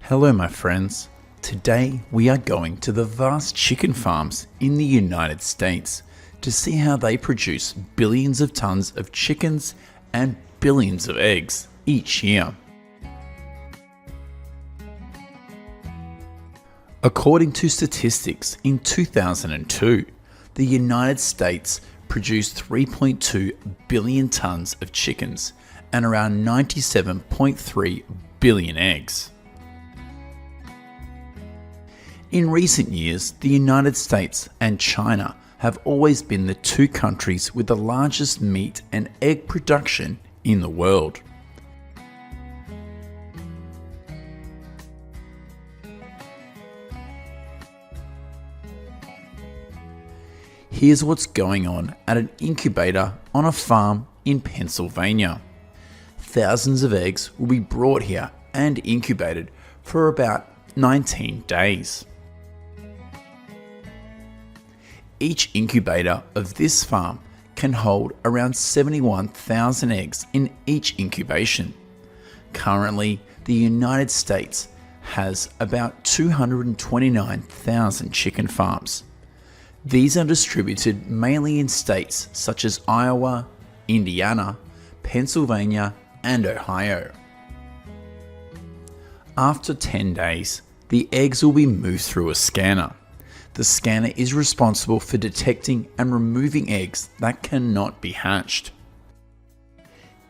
Hello my friends, today we are going to the vast chicken farms in the United States to see how they produce billions of tons of chickens and billions of eggs each year. According to statistics, in 2002, the United States produced 3.2 billion tons of chickens and around 97.3 billion eggs. In recent years, the United States and China have always been the two countries with the largest meat and egg production in the world. Here's what's going on at an incubator on a farm in Pennsylvania. Thousands of eggs will be brought here and incubated for about 19 days. Each incubator of this farm can hold around 71,000 eggs in each incubation. Currently, the United States has about 229,000 chicken farms. These are distributed mainly in states such as Iowa, Indiana, Pennsylvania, and Ohio. After 10 days, the eggs will be moved through a scanner. The scanner is responsible for detecting and removing eggs that cannot be hatched.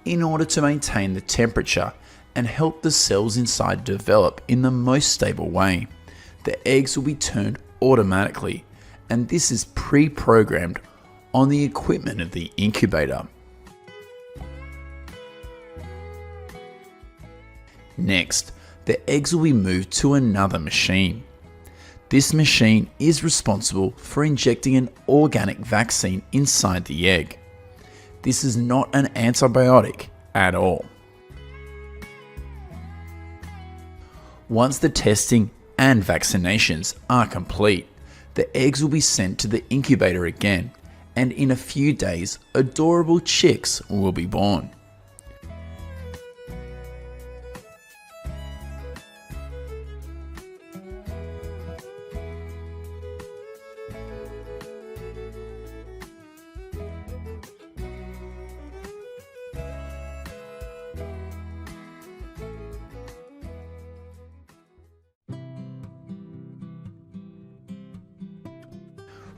In order to maintain the temperature and help the cells inside develop in the most stable way, the eggs will be turned automatically, and this is pre-programmed on the equipment of the incubator. Next, the eggs will be moved to another machine. This machine is responsible for injecting an organic vaccine inside the egg. This is not an antibiotic at all. Once the testing and vaccinations are complete, the eggs will be sent to the incubator again, and in a few days, adorable chicks will be born.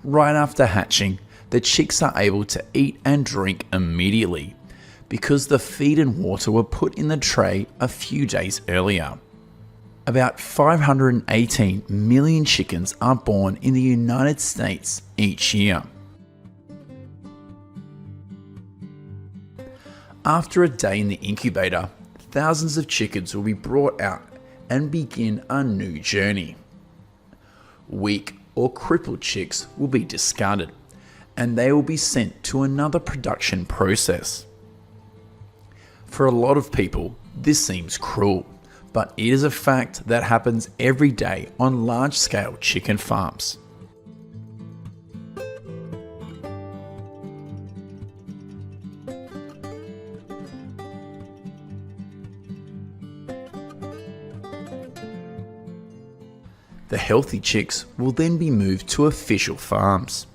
Right after hatching, the chicks are able to eat and drink immediately because the feed and water were put in the tray a few days earlier. About 518 million chickens are born in the United States each year. After a day in the incubator, thousands of chickens will be brought out and begin a new journey. Weak or crippled chicks will be discarded, and they will be sent to another production process. For a lot of people, this seems cruel, but it is a fact that happens every day on large-scale chicken farms. The healthy chicks will then be moved to official farms.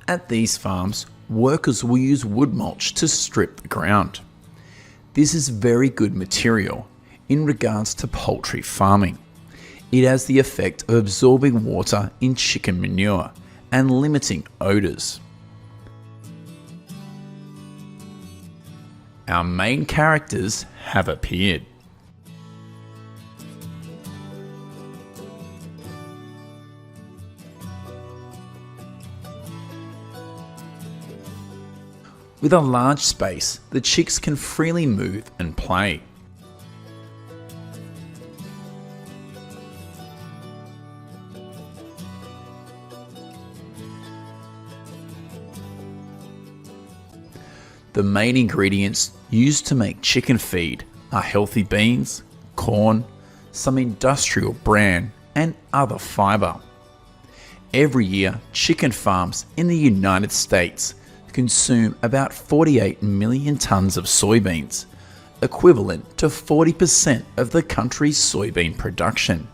At these farms, workers will use wood mulch to strip the ground. This is very good material in regards to poultry farming. It has the effect of absorbing water in chicken manure and limiting odours. Our main characters have appeared. With a large space, the chicks can freely move and play. The main ingredients used to make chicken feed are healthy beans, corn, some industrial bran, and other fiber. Every year, chicken farms in the United States consume about 48 million tons of soybeans, equivalent to 40% of the country's soybean production.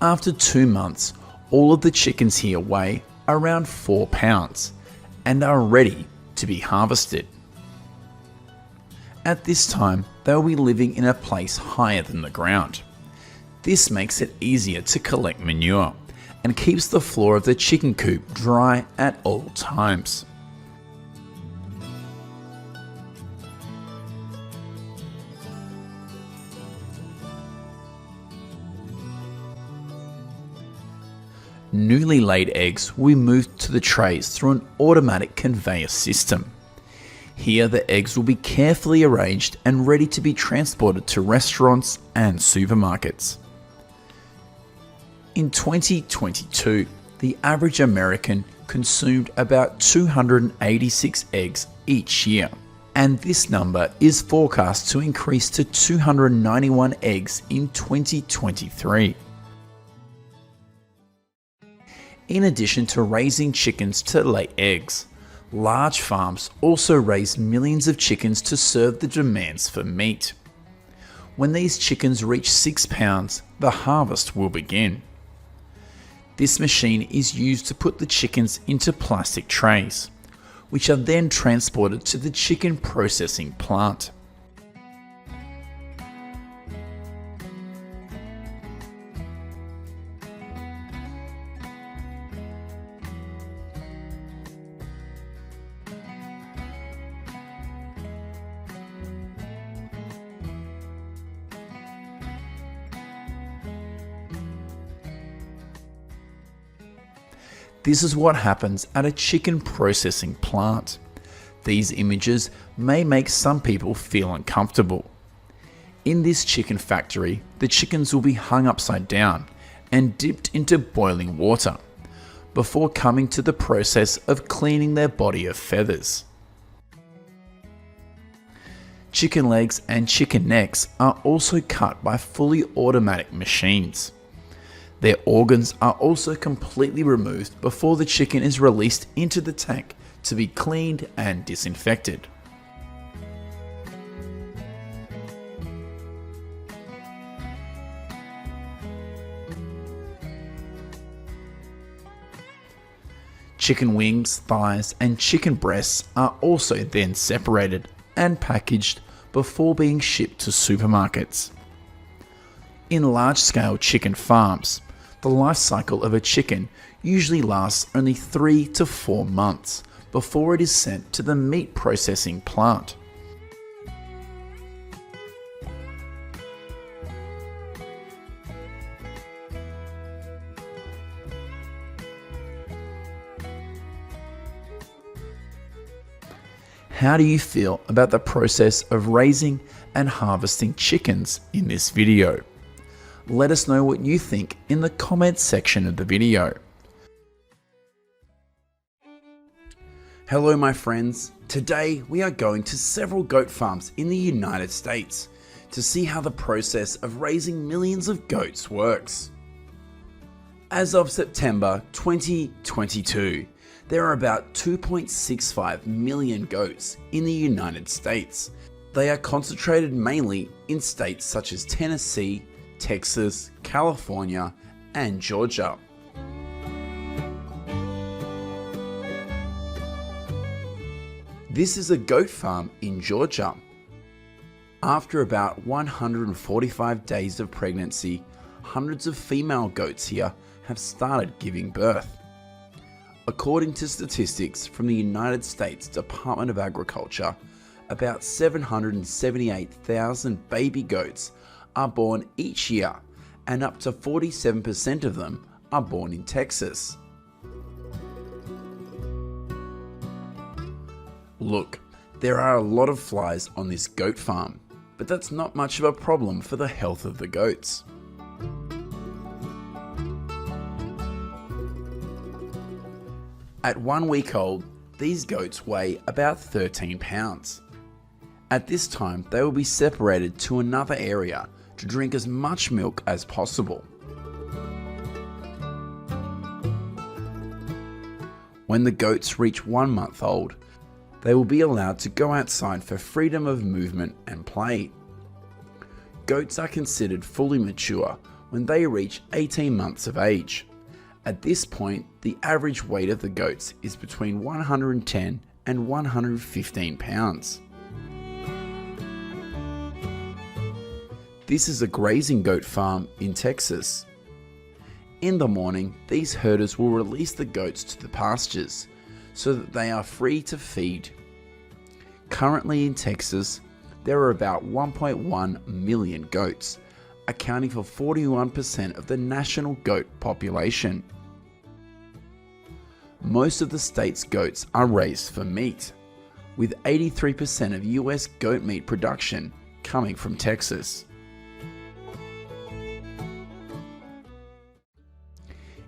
After 2 months, all of the chickens here weigh around 4 pounds and are ready to be harvested. At this time, they will be living in a place higher than the ground. This makes it easier to collect manure and keeps the floor of the chicken coop dry at all times. Newly laid eggs will be moved to the trays through an automatic conveyor system. Here the eggs will be carefully arranged and ready to be transported to restaurants and supermarkets. In 2022, the average American consumed about 286 eggs each year, and this number is forecast to increase to 291 eggs in 2023. In addition to raising chickens to lay eggs, large farms also raise millions of chickens to serve the demands for meat. When these chickens reach 6 pounds, the harvest will begin. This machine is used to put the chickens into plastic trays, which are then transported to the chicken processing plant. This is what happens at a chicken processing plant. These images may make some people feel uncomfortable. In this chicken factory, the chickens will be hung upside down and dipped into boiling water before coming to the process of cleaning their body of feathers. Chicken legs and chicken necks are also cut by fully automatic machines. Their organs are also completely removed before the chicken is released into the tank to be cleaned and disinfected. Chicken wings, thighs, and chicken breasts are also then separated and packaged before being shipped to supermarkets. In large-scale chicken farms, the life cycle of a chicken usually lasts only 3 to 4 months before it is sent to the meat processing plant. How do you feel about the process of raising and harvesting chickens in this video? Let us know what you think in the comments section of the video. Hello my friends, today we are going to several goat farms in the United States to see how the process of raising millions of goats works. As of September 2022, there are about 2.65 million goats in the United States. They are concentrated mainly in states such as Tennessee, Texas, California, and Georgia. This is a goat farm in Georgia. After about 145 days of pregnancy, hundreds of female goats here have started giving birth. According to statistics from the United States Department of Agriculture, about 778,000 baby goats are born each year, and up to 47% of them are born in Texas. Look, there are a lot of flies on this goat farm, but that's not much of a problem for the health of the goats. At 1 week old, these goats weigh about 13 pounds. At this time, they will be separated to another area to drink as much milk as possible. When the goats reach 1 month old, they will be allowed to go outside for freedom of movement and play. Goats are considered fully mature when they reach 18 months of age. At this point, the average weight of the goats is between 110 and 115 pounds. This is a grazing goat farm in Texas. In the morning, these herders will release the goats to the pastures so that they are free to feed. Currently in Texas, there are about 1.1 million goats, accounting for 41% of the national goat population. Most of the state's goats are raised for meat, with 83% of US goat meat production coming from Texas.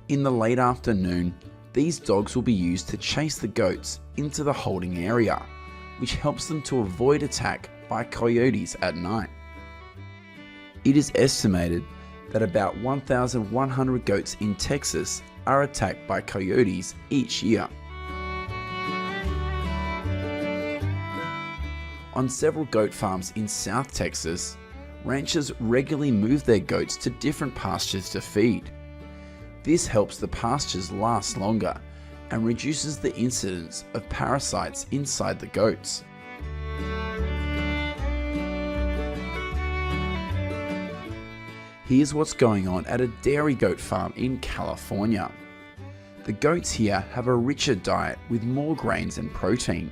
In the late afternoon, these dogs will be used to chase the goats into the holding area, which helps them to avoid attack by coyotes at night. It is estimated that about 1,100 goats in Texas are attacked by coyotes each year. On several goat farms in South Texas, ranchers regularly move their goats to different pastures to feed. This helps the pastures last longer and reduces the incidence of parasites inside the goats. Here's what's going on at a dairy goat farm in California. The goats here have a richer diet with more grains and protein.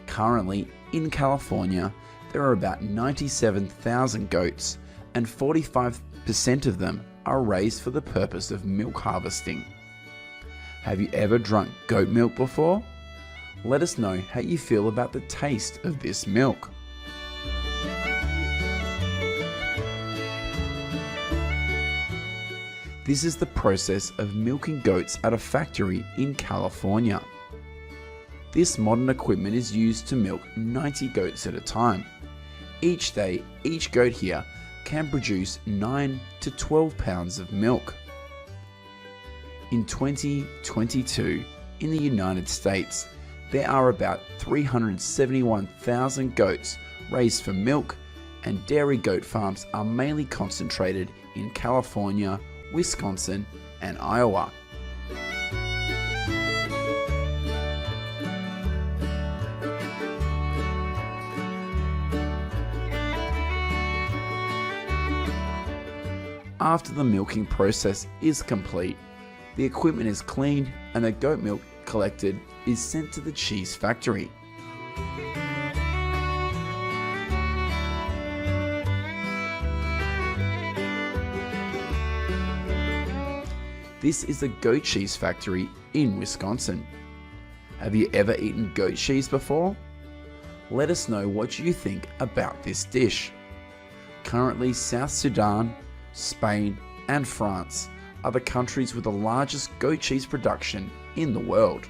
Currently, in California, there are about 97,000 goats, and 45% of them are raised for the purpose of milk harvesting. Have you ever drunk goat milk before? Let us know how you feel about the taste of this milk. This is the process of milking goats at a factory in California. This modern equipment is used to milk 90 goats at a time. Each day, each goat here can produce 9 to 12 pounds of milk. In 2022, in the United States, there are about 371,000 goats raised for milk, and dairy goat farms are mainly concentrated in California, Wisconsin, and Iowa. After the milking process is complete, the equipment is cleaned and the goat milk collected is sent to the cheese factory. This is the goat cheese factory in Wisconsin. Have you ever eaten goat cheese before? Let us know what you think about this dish. Currently, South Sudan, Spain, and France are the countries with the largest goat cheese production in the world.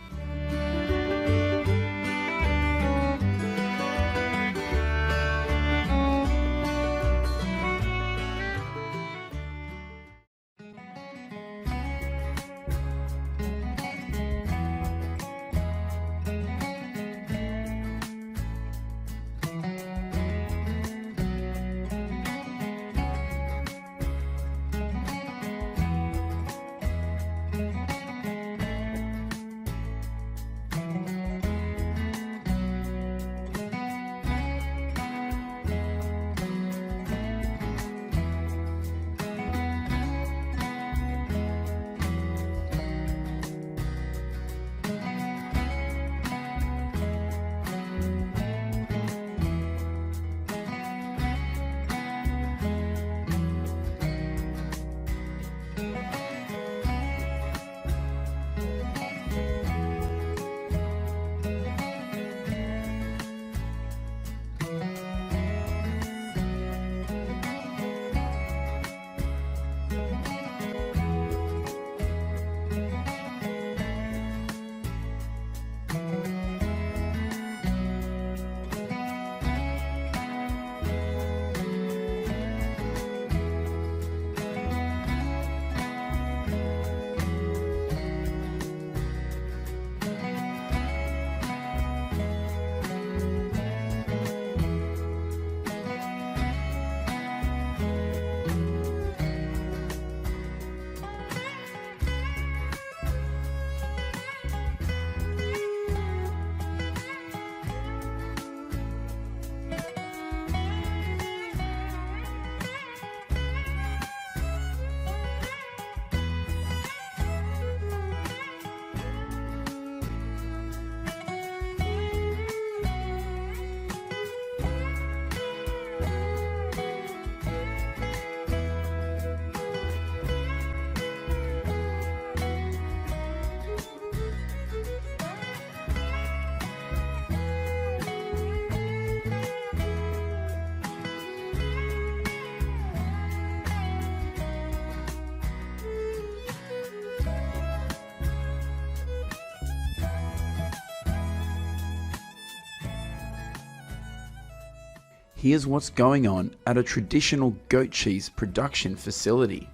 Here's what's going on at a traditional goat cheese production facility.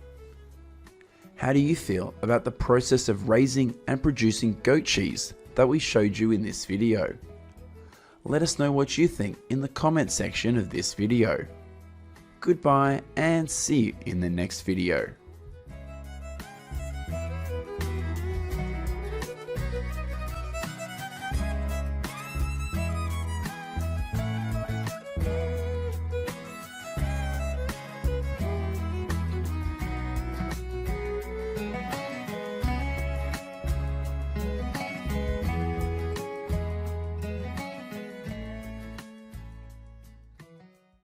How do you feel about the process of raising and producing goat cheese that we showed you in this video? Let us know what you think in the comment section of this video. Goodbye and see you in the next video.